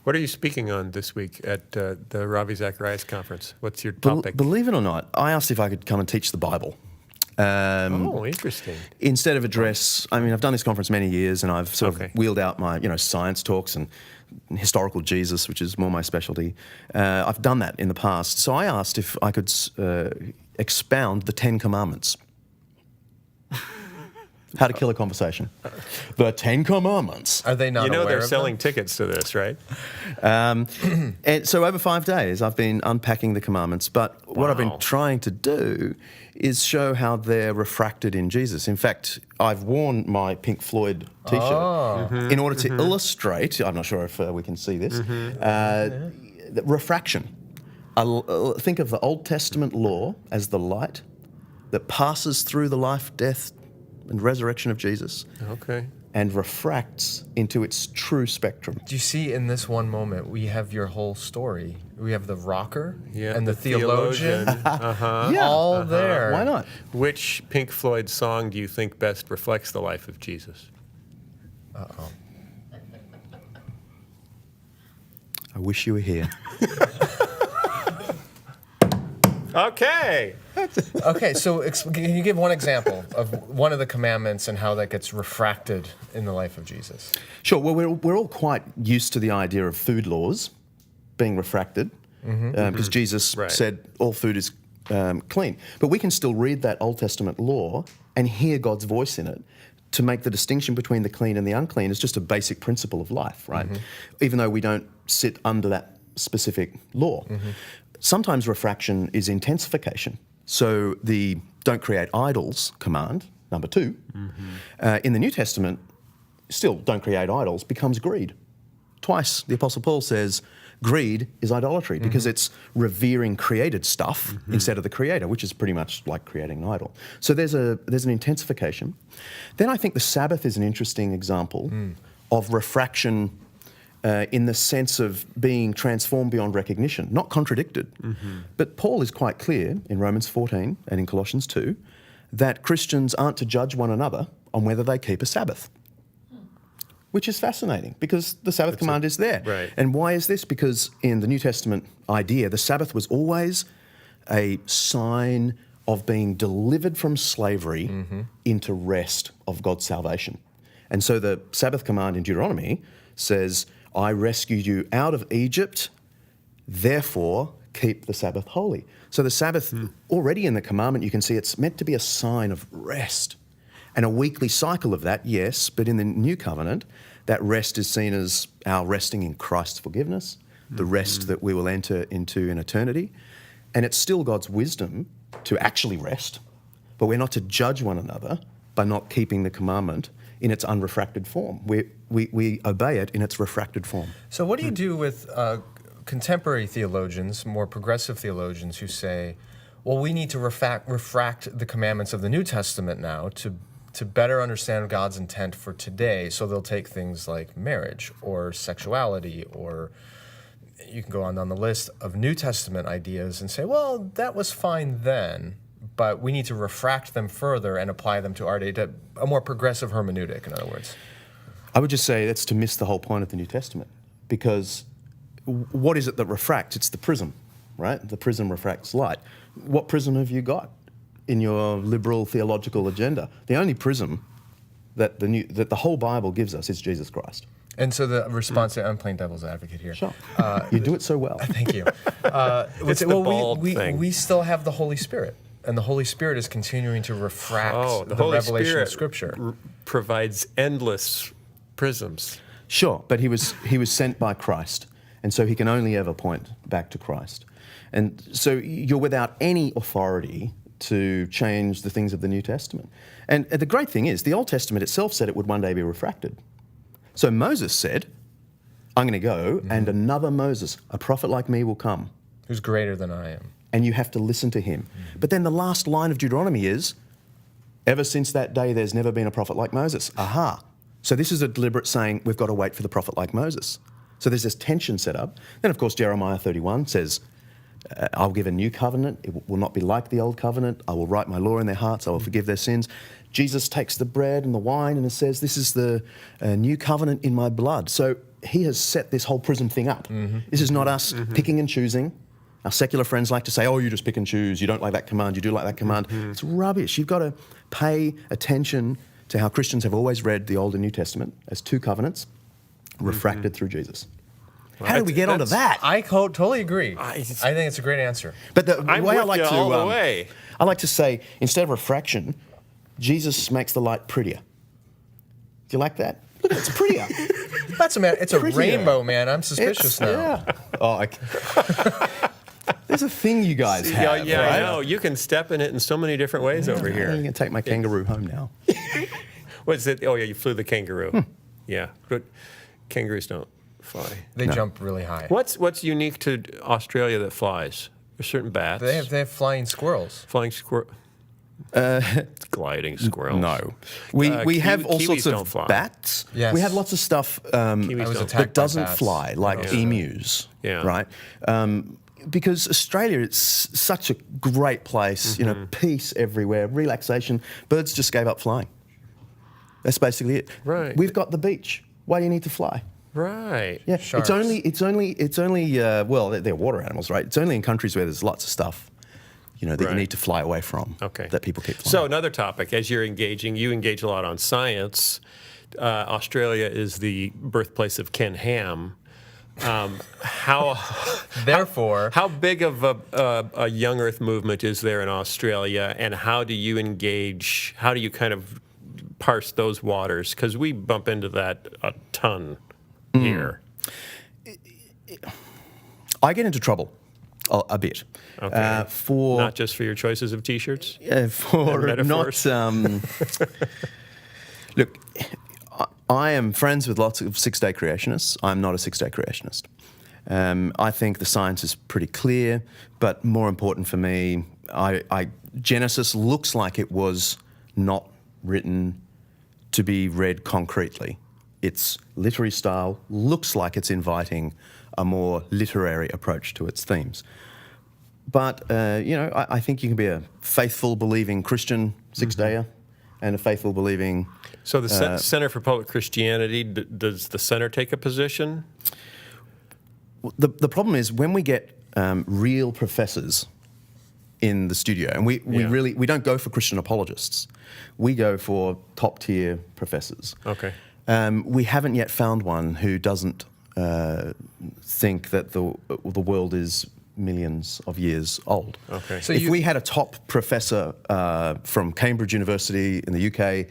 What are you speaking on this week at the Ravi Zacharias conference? What's your topic? Believe it or not, I asked if I could come and teach the Bible. Interesting. Instead of address, I mean, I've done this conference many years, and I've sort of wheeled out my, science talks and historical Jesus, which is more my specialty. I've done that in the past. So I asked if I could expound the 10 Commandments. How to kill a conversation. The 10 Commandments. Are they not aware they're of selling them? tickets to this, right? And so over 5 days, I've been unpacking the commandments. But what I've been trying to do is show how they're refracted in Jesus. In fact, I've worn my Pink Floyd T-shirt in order to illustrate, I'm not sure if we can see this, the refraction. Think of the Old Testament law as the light that passes through the life, death, and resurrection of Jesus. Okay. And refracts into its true spectrum. Do you see in this one moment, we have your whole story. We have the rocker and the theologian. All there. Why not? Which Pink Floyd song do you think best reflects the life of Jesus? Uh-oh. I wish you were here. Okay. Okay, so can you give one example of one of the commandments and how that gets refracted in the life of Jesus? Sure. Well, we're all quite used to the idea of food laws being refracted because Jesus said all food is clean. But we can still read that Old Testament law and hear God's voice in it to make the distinction between the clean and the unclean is just a basic principle of life, right? Even though we don't sit under that specific law. Sometimes refraction is intensification. So the don't create idols command, number 2, in the New Testament, still don't create idols, becomes greed. Twice the Apostle Paul says greed is idolatry because it's revering created stuff instead of the creator, which is pretty much like creating an idol. So there's an intensification. Then I think the Sabbath is an interesting example of refraction in the sense of being transformed beyond recognition, not contradicted. But Paul is quite clear in Romans 14 and in Colossians 2 that Christians aren't to judge one another on whether they keep a Sabbath, which is fascinating because the Sabbath command is there. Right. And why is this? Because in the New Testament idea, the Sabbath was always a sign of being delivered from slavery into rest of God's salvation. And so the Sabbath command in Deuteronomy says, I rescued you out of Egypt, therefore keep the Sabbath holy. So the Sabbath, already in the commandment, you can see it's meant to be a sign of rest. And a weekly cycle of that, yes, but in the new covenant, that rest is seen as our resting in Christ's forgiveness, the rest that we will enter into in eternity. And it's still God's wisdom to actually rest, but we're not to judge one another by not keeping the commandment in its unrefracted form. We obey it in its refracted form. So what do you do with contemporary theologians, more progressive theologians, who say, well, we need to refract the commandments of the New Testament now to better understand God's intent for today? So they'll take things like marriage or sexuality, or you can go on down the list of New Testament ideas and say, well, that was fine then, but we need to refract them further and apply them to our day, to a more progressive hermeneutic, in other words. I would just say that's to miss the whole point of the New Testament, because what is it that refracts? It's the prism, right? The prism refracts light. What prism have you got in your liberal theological agenda? The only prism that the whole Bible gives us is Jesus Christ. And so the response to, I'm playing devil's advocate here. Sure. You do it so well. Thank you. It's the bald thing. We still have the Holy Spirit, and the Holy Spirit is continuing to refract the Holy revelation Spirit of Scripture. Provides endless prisms. Sure, but he was sent by Christ, and so he can only ever point back to Christ. And so you're without any authority to change the things of the New Testament. And the great thing is, the Old Testament itself said it would one day be refracted. So Moses said, I'm going to go, and another Moses, a prophet like me, will come. Who's greater than I am. And you have to listen to him. But then the last line of Deuteronomy is, ever since that day, there's never been a prophet like Moses. Aha. So this is a deliberate saying, we've got to wait for the prophet like Moses. So there's this tension set up. Then, of course, Jeremiah 31 says, I'll give a new covenant. It will not be like the old covenant. I will write my law in their hearts. I will forgive their sins. Jesus takes the bread and the wine and it says, this is the new covenant in my blood. So he has set this whole prism thing up. This is not us picking and choosing. Our secular friends like to say, oh, you just pick and choose. You don't like that command. You do like that command. It's rubbish. You've got to pay attention to how Christians have always read the Old and New Testament as two covenants refracted through Jesus. How did we get onto that? I totally agree. I think it's a great answer. But the way I like to, all the way. I like to say, instead of refraction, Jesus makes the light prettier. Do you like that? Look, it's prettier. It's a rainbow, man. I'm suspicious now. Yeah. Oh, there's a thing you guys have. Yeah, right? I know. You can step in it in so many different ways over I'm here. going to take my kangaroo home now. What's it? Oh, yeah, you flew the kangaroo. Yeah, but kangaroos don't fly. They jump really high. What's unique to Australia that flies? There's certain bats. They have flying squirrels. Flying squirrel. Gliding squirrels. No. We have all kiwis sorts don't of fly. bats. Yes. We have lots of stuff Kiwis was don't attacked that by doesn't bats. fly, like emus, Yeah. right? Because Australia, it's such a great place, peace everywhere, relaxation. Birds just gave up flying. That's basically it. Right. We've got the beach. Why do you need to fly? Right. Yeah, Sharks. it's only well, they're water animals, right? It's only in countries where there's lots of stuff, that you Right. need to fly away from. Okay. That people keep flying. So another topic, as you engage a lot on science. Australia is the birthplace of Ken Ham. Therefore, How big of a young Earth movement is there in Australia, and how do you engage? How do you kind of parse those waters? Because we bump into that a ton here. I get into trouble a bit. Okay. For Not just for your choices of T-shirts. for And not. metaphors. Look, I am friends with lots of six-day creationists. I'm not a six-day creationist. I think the science is pretty clear, but more important for me, Genesis looks like it was not written to be read concretely. Its literary style looks like it's inviting a more literary approach to its themes. But, I think you can be a faithful, believing Christian six-dayer and a faithful, believing... So the Center for Public Christianity, does the center take a position? The problem is when we get real professors in the studio, and we don't go for Christian apologists. We go for top-tier professors. Okay. We haven't yet found one who doesn't think that the world is millions of years old. Okay. So if we had a top professor from Cambridge University in the UK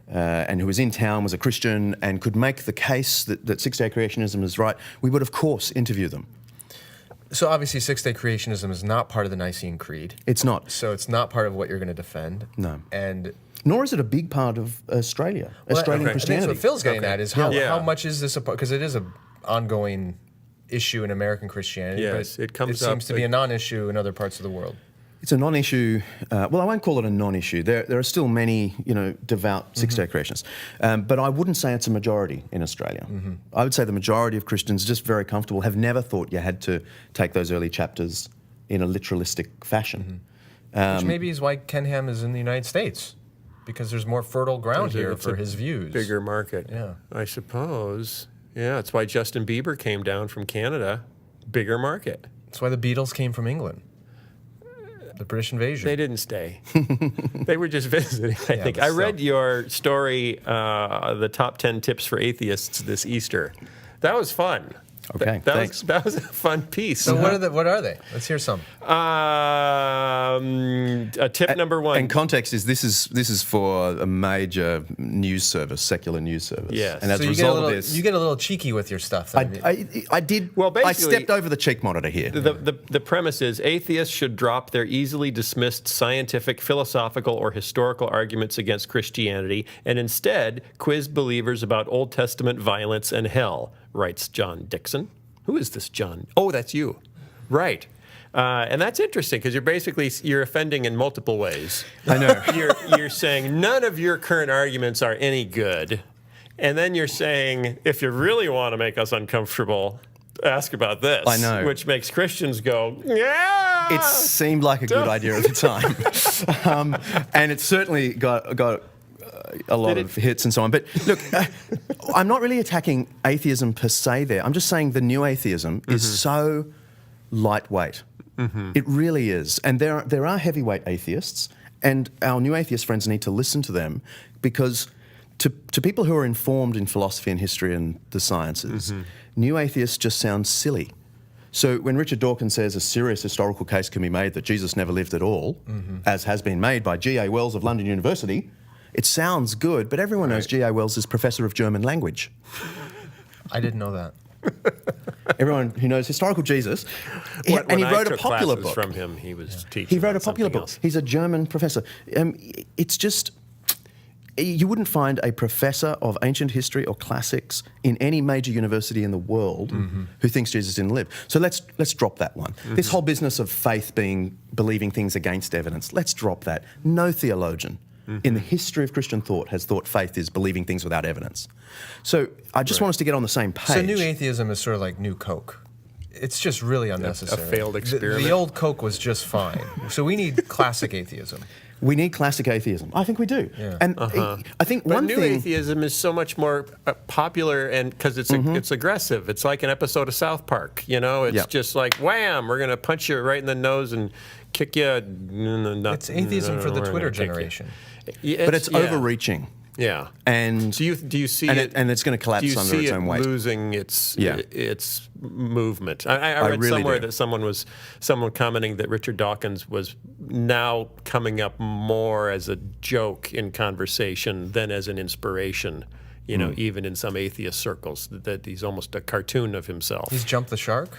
and who was in town, was a Christian, and could make the case that six-day creationism is right, we would, of course, interview them. so obviously six-day creationism is not part of the Nicene Creed. It's not. So it's not part of what you're going to defend. No. And Nor is it a big part of Australian Christianity. That's what Phil's getting at is how Yeah. much is this a part? Because it is an ongoing issue in American Christianity. Yes, but it comes It up, seems to be a non-issue in other parts of the world. It's a non-issue. Well, I won't call it a non-issue. There are still many, devout six-day creationists, but I wouldn't say it's a majority in Australia. I would say the majority of Christians, just very comfortable, have never thought you had to take those early chapters in a literalistic fashion. Which maybe is why Ken Ham is in the United States, because there's more fertile ground here It's for a his views. Bigger market. Yeah. I suppose. Yeah, that's why Justin Bieber came down from Canada. Bigger market. That's why the Beatles came from England. The British invasion. They didn't stay. They were just visiting, I think. but I read still. your story, the top 10 tips for atheists this Easter. That was fun. Okay, that thanks. that was a fun piece. So what are they? Let's hear some. Tip number one. And context is this is for a major news service, secular news service. Yes. And as So a you get result a little, of this, you get a little cheeky with your stuff. I did. Well, I basically- stepped over the cheek monitor here. The premise is atheists should drop their easily dismissed scientific, philosophical, or historical arguments against Christianity and instead quiz believers about Old Testament violence and hell, writes John Dickson. Who is this John? Oh, that's you. Right. And that's interesting because you're offending in multiple ways. I know. You're saying none of your current arguments are any good. And then you're saying, if you really want to make us uncomfortable, ask about this. I know. Which makes Christians go, yeah. It seemed like a good idea at the time, and it certainly got a lot of hits and so on. But look, I'm not really attacking atheism per se there. I'm just saying the new atheism is so lightweight. It really is. And there are heavyweight atheists, and our new atheist friends need to listen to them, because to people who are informed in philosophy and history and the sciences, new atheists just sound silly. So when Richard Dawkins says a serious historical case can be made that Jesus never lived at all, as has been made by G.A. Wells of London University, it sounds good, but everyone knows G.A. Wells is Professor of German language. I didn't know that. Everyone who knows historical Jesus, When he I wrote a took popular classes book. from him, he was teaching. He wrote a on popular something book. else. He's a German professor. It's just, you wouldn't find a professor of ancient history or classics in any major university in the world who thinks Jesus didn't live. So let's drop that one. This whole business of faith being believing things against evidence, let's drop that. No theologian in the history of Christian thought has thought faith is believing things without evidence. So I just want us to get on the same page. So new atheism is sort of like new Coke. It's just really unnecessary. A failed experiment. The old Coke was just fine. So we need classic atheism. We need classic atheism. I think we do. Yeah. And I think But one new thing... atheism is so much more popular, and because it's aggressive. It's like an episode of South Park. You know, it's just like wham, we're gonna punch you right in the nose and kick you. It's atheism for the Twitter generation. But it's overreaching. Yeah. And do you see and it? and it's going to collapse do you under see its own weight. Losing its movement. I read really somewhere do. that someone commenting that Richard Dawkins was now coming up more as a joke in conversation than as an inspiration. You know, even in some atheist circles, that he's almost a cartoon of himself. He's jumped the shark?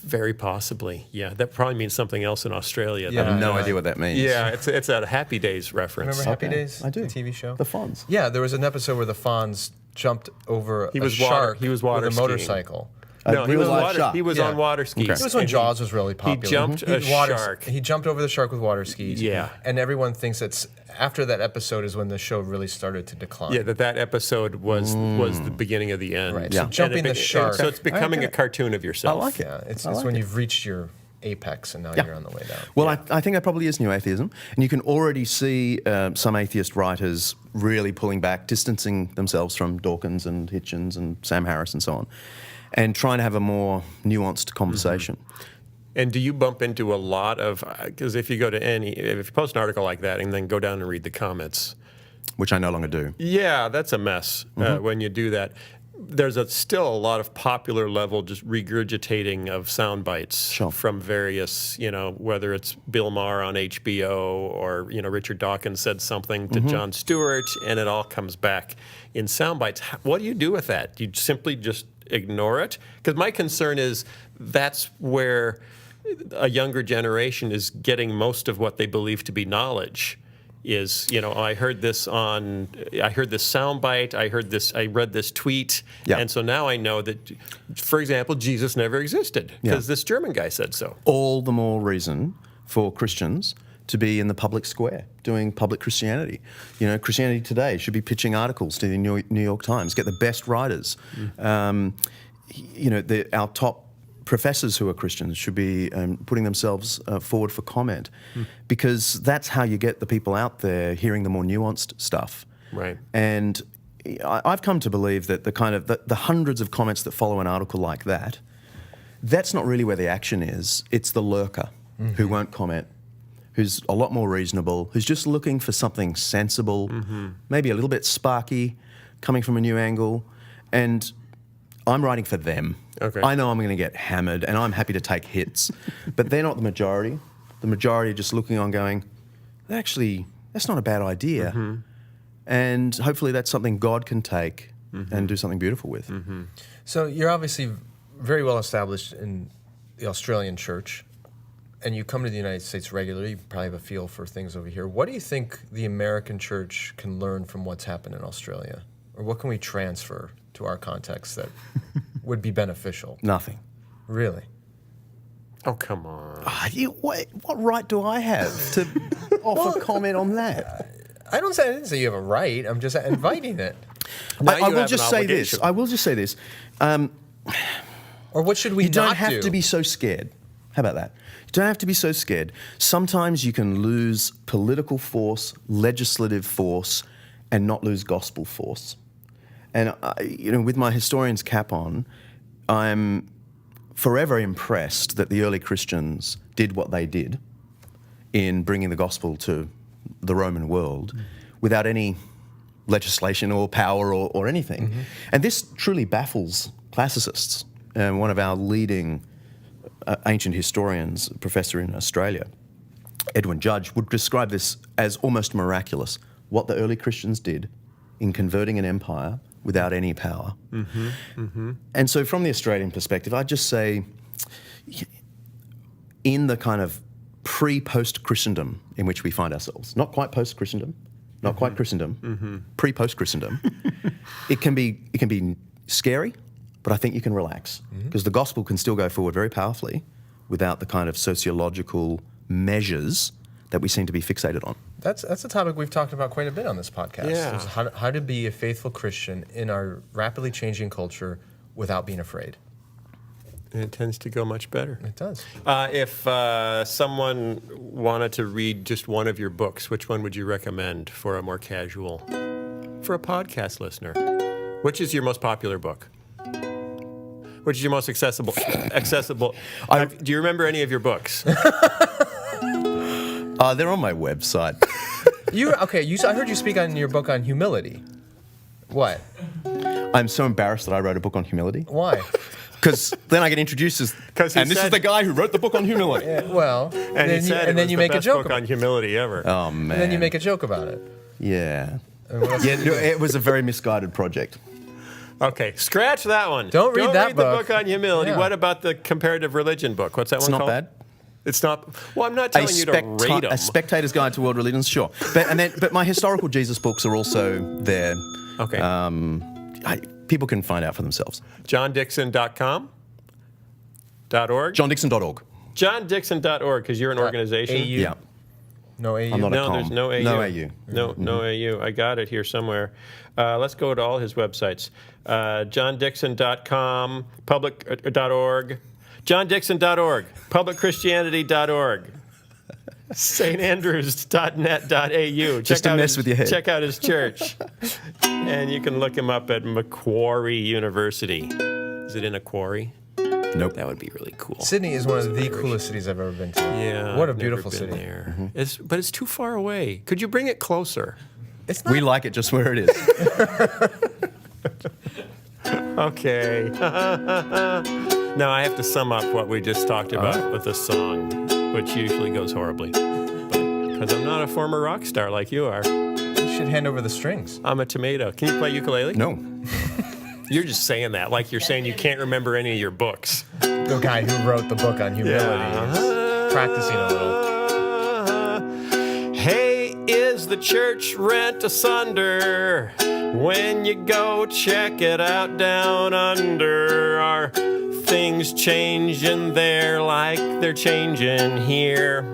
Very possibly, yeah. That probably means something else in Australia. Yeah. I have no idea what that means. Yeah, it's a Happy Days reference. Remember Happy Okay. Days? I do. The TV show? The Fonz. Yeah, there was an episode where the Fonz jumped over a shark he was water with a skiing. motorcycle. No, he was real life water. shark. He was Yeah. on water skis. Okay. It was when And Jaws was really popular. He jumped a shark. He jumped over the shark with water skis. Yeah. And everyone thinks after that episode is when the show really started to decline. Yeah, that episode was the beginning of the end. Right. Yeah. So jumping the shark. So it's becoming a cartoon of yourself. I like it. Yeah, it's like when it. you've reached your apex and now Yeah. you're on the way down. Well, I think that probably is new atheism. And you can already see some atheist writers really pulling back, distancing themselves from Dawkins and Hitchens and Sam Harris and so on, and trying to have a more nuanced conversation. And do you bump into a lot of, because if you post an article like that and then go down and read the comments, Which I no longer do. yeah, that's a mess when you do that. There's still a lot of popular level just regurgitating of sound bites from various, whether it's Bill Maher on HBO or, Richard Dawkins said something to Jon Stewart, and it all comes back in sound bites. What do you do with that? Do you simply just ignore it? Because my concern is that's where a younger generation is getting most of what they believe to be knowledge. Is, I heard this soundbite, I read this tweet, and so now I know that, for example, Jesus never existed because this German guy said so. All the more reason for Christians to be in the public square, doing public Christianity. Christianity Today should be pitching articles to the New York Times, get the best writers. Our top professors who are Christians should be putting themselves forward for comment, because that's how you get the people out there hearing the more nuanced stuff. Right. And I've come to believe that the hundreds of comments that follow an article like that, that's not really where the action is. It's the lurker who won't comment, who's a lot more reasonable, who's just looking for something sensible, maybe a little bit sparky, coming from a new angle. And I'm writing for them. Okay. I know I'm going to get hammered, and I'm happy to take hits, but they're not the majority. The majority are just looking on going, actually, that's not a bad idea. And hopefully that's something God can take and do something beautiful with. So you're obviously very well established in the Australian church, and you come to the United States regularly. You probably have a feel for things over here. What do you think the American church can learn from what's happened in Australia? Or what can we transfer to our context that would be beneficial? Nothing. Really? Oh, come on. What right do I have to offer comment on that? I didn't say you have a right. I'm just inviting it. Now I you will have just an say this. obligation. I will just say this. Or what should we You don't not have do? to be so scared. How about that? You don't have to be so scared. Sometimes you can lose political force, legislative force, and not lose gospel force. And, with my historian's cap on, I'm forever impressed that the early Christians did what they did in bringing the gospel to the Roman world without any legislation or power or anything. Mm-hmm. And this truly baffles classicists. One of our leading ancient historians, a professor in Australia, Edwin Judge, would describe this as almost miraculous, what the early Christians did in converting an empire without any power. Mm-hmm. Mm-hmm. And so from the Australian perspective, I'd just say, in the kind of pre-post-Christendom in which we find ourselves, not quite post-Christendom, not quite Christendom, pre-post-Christendom, it can be scary, but I think you can relax, because the gospel can still go forward very powerfully without the kind of sociological measures that we seem to be fixated on. That's a topic we've talked about quite a bit on this podcast. Yeah. How to be a faithful Christian in our rapidly changing culture without being afraid. And it tends to go much better. It does. If someone wanted to read just one of your books, which one would you recommend for a more casual, for a podcast listener? Which is your most popular book? Which is your most accessible? Do you remember any of your books? They're on my website. I heard you speak on your book on humility. What? I'm so embarrassed that I wrote a book on humility. Why? Because then I get introduced as, and this is the guy who wrote the book on humility. Well, and then you make a joke book on humility ever. Oh, man. And then you make a joke about it. Yeah. It was a very misguided project. Okay, scratch that one. Don't read that the book. book on humility. Yeah. What about the comparative religion book? What's that one called? It's not bad. It's not. Well, I'm not telling you to rate them. A Spectator's Guide to World Religions, sure. But my historical Jesus books are also there. Okay. People can find out for themselves. JohnDickson.com? .org? JohnDickson.org. JohnDickson.org, because you're an organization. AU? Yeah. No AU? I'm not No, there's no AU. No AU. No AU. I got it here somewhere. Let's go to all his websites. JohnDickson.com, public.org, JohnDickson.org, publicchristianity.org, standrews.net.au. Just to mess with your head. Check out his church. And you can look him up at Macquarie University. Is it in a quarry? Nope. That would be really cool. Sydney is one of the coolest cities I've ever been to. Yeah. What a I've beautiful never been city. there. But it's too far away. Could you bring it closer? It's not. We like it just where it is. Okay. Now I have to sum up what we just talked about with a song, which usually goes horribly. Because I'm not a former rock star like you are. You should hand over the strings. I'm a tomato. Can you play ukulele? No. You're just saying that like you're saying you can't remember any of your books. The guy who wrote the book on humility is practicing a little. Hey, is the church rent asunder? When you go check it out down under, are things changing there like they're changing here?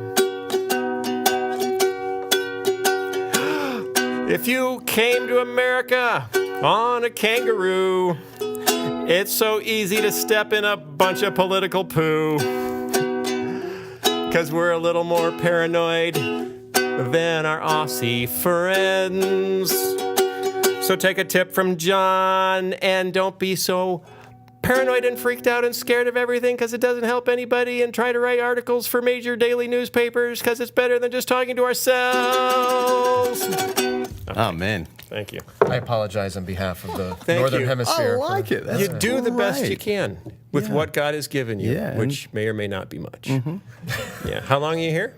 If you came to America on a kangaroo, it's so easy to step in a bunch of political poo. 'Cause we're a little more paranoid than our Aussie friends. So take a tip from John and don't be so paranoid and freaked out and scared of everything, because it doesn't help anybody, and try to write articles for major daily newspapers, because it's better than just talking to ourselves. Okay. Oh, man. Thank you. I apologize on behalf of the Thank Northern you. Hemisphere. I like it. That's You do the best great. you can with what God has given you, Yeah. which may or may not be much. Yeah. How long are you here?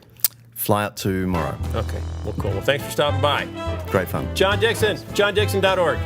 Fly out tomorrow. Okay. Well, cool. Well, thanks for stopping by. Great fun. John Dickson, JohnDickson.org.